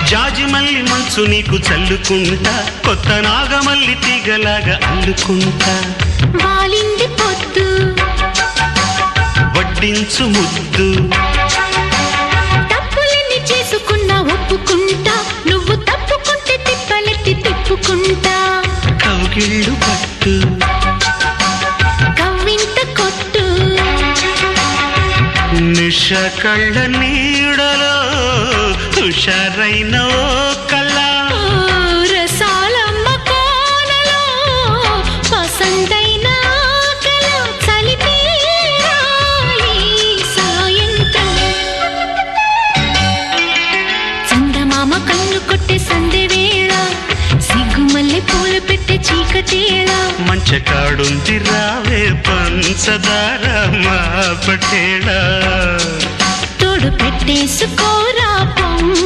జాజి మల్లి మంచు నీకు చల్లుకుంటా, కొత్త నాగమల్లి తీగలాగా అల్లుకుంటా. వాలింది పొద్దు వడ్డించు ముద్దు, తప్పులన్నీ చేసుకున్నా ఒప్పుకుంటా, నువ్వు తప్పుకుంటే తిప్పలెత్తి తిప్పుకుంటా. కౌగిళ్ళు పట్టు కవ్వింత కొట్టు, నిష కళ్ళ నీడలో హుషారైన ఓ కళ. రసాలమ్మ కోనలో పసందైన కళ. చలిపేరాలి సాయంత్రం, చందమామ కన్ను కొట్టే సందె వేళ, సిగ్గుమల్లె పూలు పెట్టే చీకటేళ. మంచకాడుంది రావే పంచదార మా పటేళ, తోడు పెట్టేసుకోరా